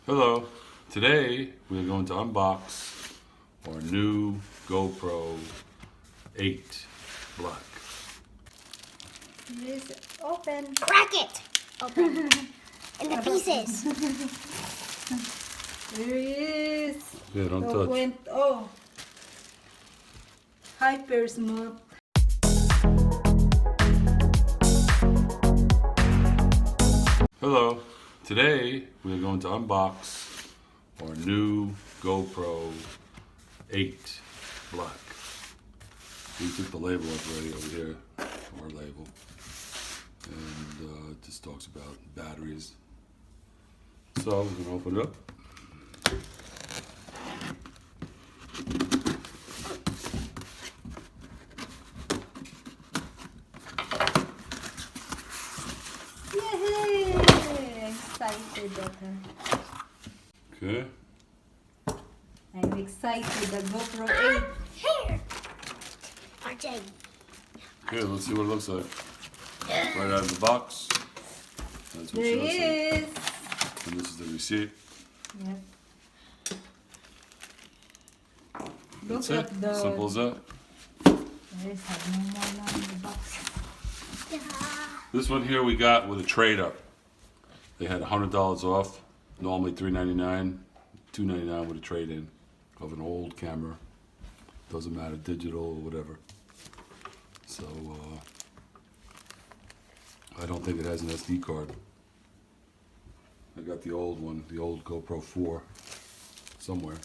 Hello, today we are going to unbox our new GoPro 8 Black. It is open. Crack it! Open. In the pieces. There is. Yeah, don't touch. Oh. Hyper smooth. Hello, today we are going to unbox our new GoPro 8 Black. We took the label off already over here, our label, and it just talks about batteries. So we're gonna open it up. Yay! Excited at her. Okay. I'm excited. The GoPro 8. Here. RJ. Okay, let's see what it looks like. Right out of the box. That's what There she looks like. is. And this is the receipt. Yep. That's Look it. at the. Simple as that. There is no more now in the box. Yeah. This one here we got with a TRADEUP. They had $100 off. Normally $3.99, $2.99 with a trade-in of an old camera. Doesn't matter, digital or whatever. So I don't think it has an SD card. I got the old one, the old GoPro 4 somewhere.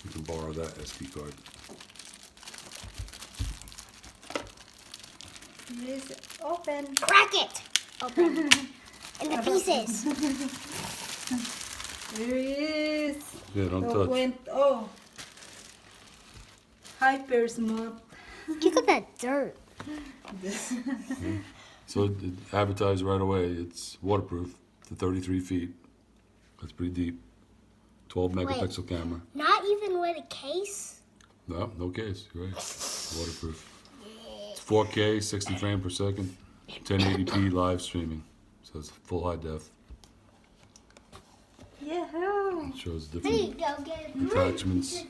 You can borrow that SD card. It is open. Crack it! Open. In the pieces. There is. Yeah, don't touch. Oh. Hyper smooth. Look at that dirt. So it advertised right away, it's waterproof to 33 feet. That's pretty deep. 12 megapixel camera. Not even with a case? No, no case, you're right. Waterproof. It's 4K, 60 frames per second, 1080p live streaming. So it's full high def. Yahoo! It shows There you different go, get attachments.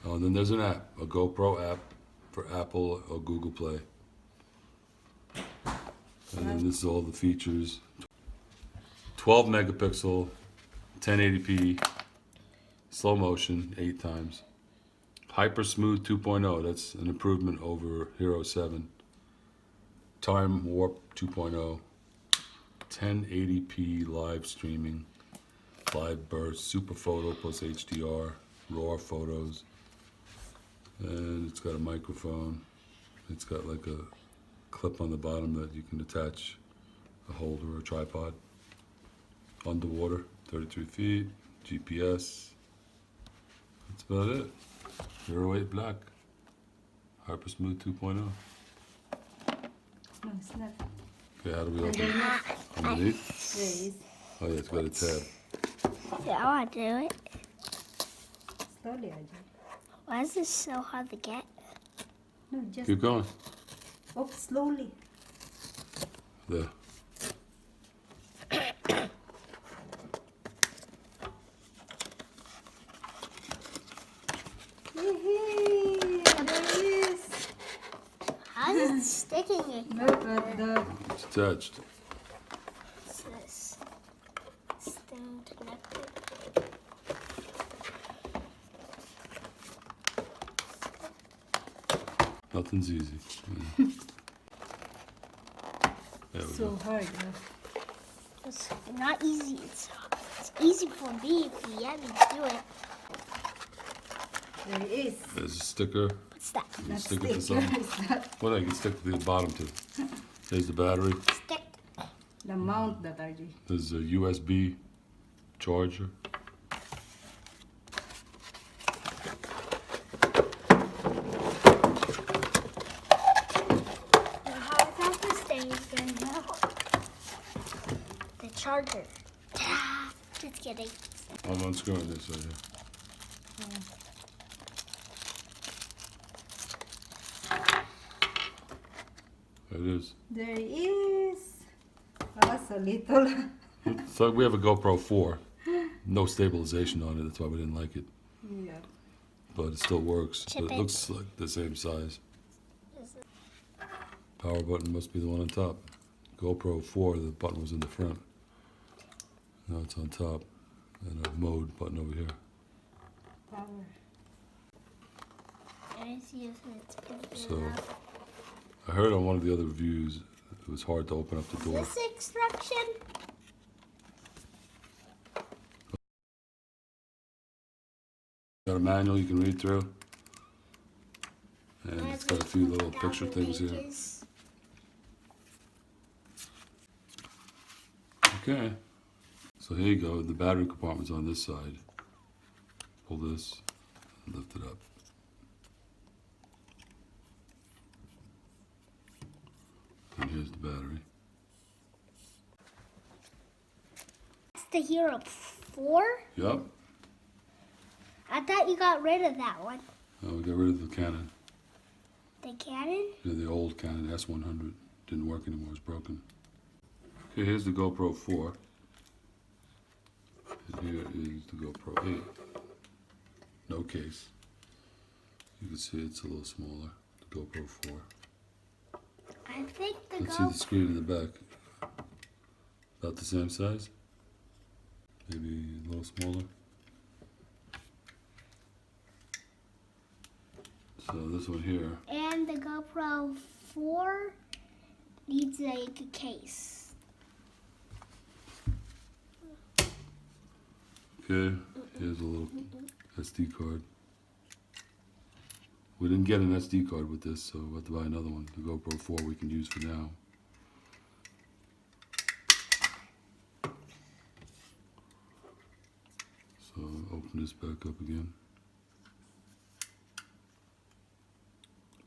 Oh, and then there's an app, a GoPro app for Apple or Google Play. And then this is all the features. 12 megapixel, 1080p, slow motion, 8 times. Hyper Smooth 2.0, that's an improvement over HERO8. Time Warp 2.0, 1080p live streaming, live burst, super photo plus HDR, raw photos. And it's got a microphone. It's got like a clip on the bottom that you can attach a holder or a tripod. Underwater, 33 feet, GPS. That's about it. HERO8 Black. Hyper Smooth 2.0. No, it's not. Okay, how do we open it? Underneath? There is. Oh yeah, it's got a tab. Yeah, I want to do it. Slowly, Ajay. Why is this so hard to get? No, just. Keep going. Oh, slowly. There. Yay! There is. How is it sticking it? Look at the. It's attached. What's this? Still connected. Nothing's easy. There we So go. hard. It's not easy. It's easy for me if you let me do it. There is. There's a sticker. What's that? You can Not stick it to sticker. something. It's not Well, I can stick to the bottom too. There's the battery. Stick. the mount that RJ. There's a USB charger. Now how I got this thing is going to the charger. Just kidding. I'm unscrewing this right here. There it is. There is. Ah, so little. So we have a GoPro 4. No stabilization on it. That's why we didn't like it. Yeah. But it still works. Chip But it it. looks like the same size. Power button must be the one on top. GoPro 4, the button was in the front. Now it's on top. And a mode button over here. Power. I see if it's big So, enough. I heard on one of the other reviews it was hard to open up the door. This instruction? Got a manual you can read through. And it's got a few little picture things here. Pages. Okay. So here you go. The battery compartment's on this side. Pull this and lift it up. And here's the battery. It's the Hero 4? Yep. I thought you got rid of that one. Oh, we got rid of the Canon. The Canon? Yeah, the old Canon S100. Didn't work anymore. It's broken. Okay, here's the GoPro 4. And here is the GoPro 8. No case. You can see it's a little smaller. The GoPro 4. I think the Let's see the screen in the back. About the same size? Maybe a little smaller. So this one here. And the GoPro 4 needs a case. Okay, here's a little SD card. We didn't get an SD card with this, so we'll have to buy another one. The GoPro 4 we can use for now. So open this back up again.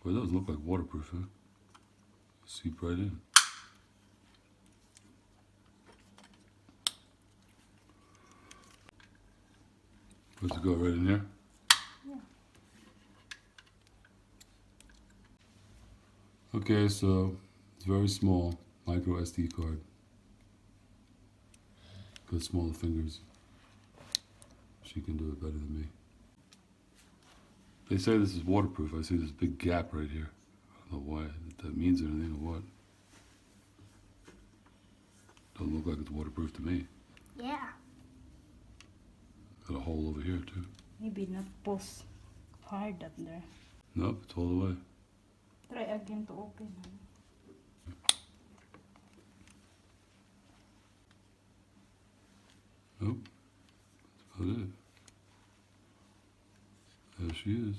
Boy, those look like waterproof, huh? Seep right in. Does it go right in here? Yeah. Okay, so it's very small, micro SD card. Got smaller fingers. She can do it better than me. They say this is waterproof. I see this big gap right here. I don't know why, if that means anything or what. Doesn't look like it's waterproof to me. Yeah. Got a hole over here too. Maybe not push hard up there. Nope, it's all the way. Try again to open. Nope, that's about it. There she is.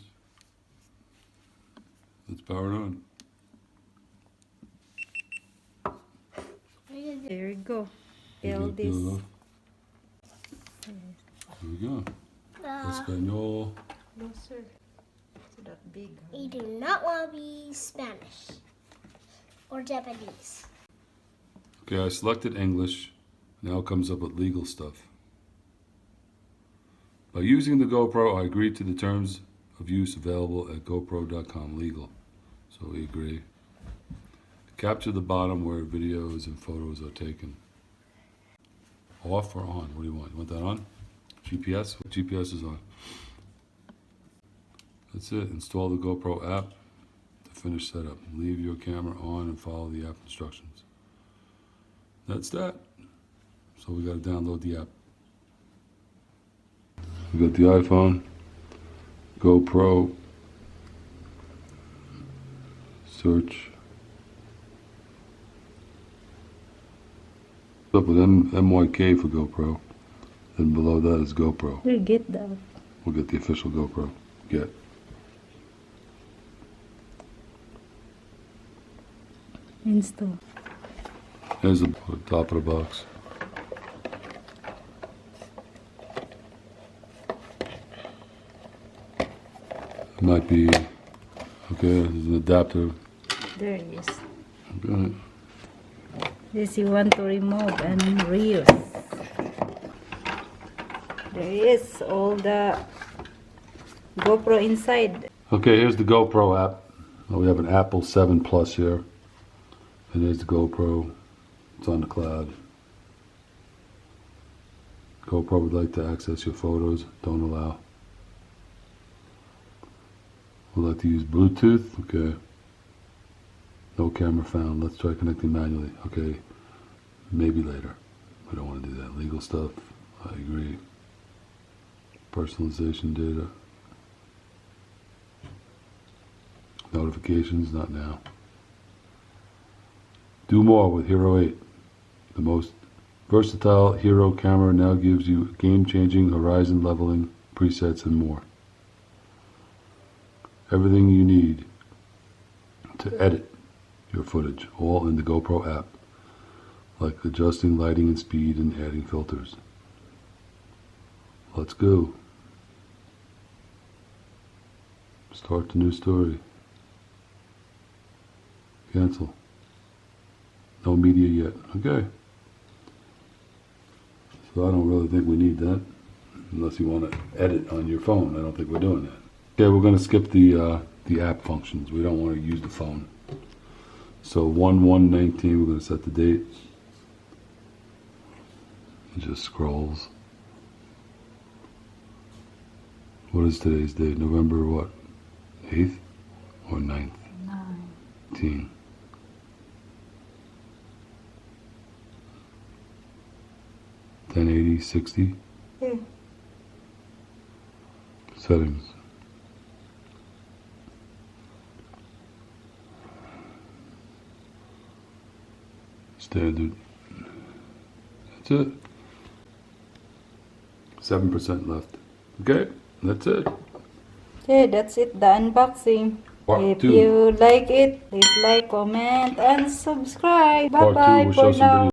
Let's power it on. There we go. You Peel gotta this. peel it off. Here we go. Espanol. Closer to that big. We do not want to be Spanish or Japanese. Okay, I selected English. Now it comes up with legal stuff. By using the GoPro, I agreed to the terms of use available at gopro.com legal. So we agree. Capture the bottom where videos and photos are taken. Off or on? What do you want? You want that on? GPS? What GPS is on? That's it. Install the GoPro app to finish setup. Leave your camera on and follow the app instructions. That's that. So we got to download the app. We got the iPhone, GoPro, search. Up with MYK for GoPro. Then below that is GoPro. We'll get that. We'll get the official GoPro. Get. Install. Here's the top of the box. It might be, okay, there's an adapter. There it is. Okay. This you want to remove and reuse. There is all the GoPro inside. Okay, here's the GoPro app. We have an Apple 7 Plus here. And there's the GoPro. It's on the cloud. GoPro would like to access your photos. Don't allow. Would like to use Bluetooth. Okay. No camera found. Let's try connecting manually. Okay. Maybe later. We don't want to do that. Legal stuff. I agree. Personalization data. Notifications. Not now. Do more with HERO8. The most versatile Hero camera now gives you game-changing horizon leveling presets and more. Everything you need to edit your footage, all in the GoPro app, like adjusting lighting and speed and adding filters. Let's go. Start the new story. Cancel. No media yet. Okay. So I don't really think we need that, unless you want to edit on your phone. I don't think we're doing that. Okay, we're going to skip the app functions. We don't want to use the phone. So 1/1/19, we're going to set the date. It just scrolls. What is today's date? November what? 8th or 9th? 19. $1080, 60. Yeah. Settings. Standard. That's it. 7% left. Okay, that's it. Okay, that's it, the unboxing. Part If 2. you like it, please like, comment, and subscribe. Part 2, Bye-bye we'll for show some now. videos.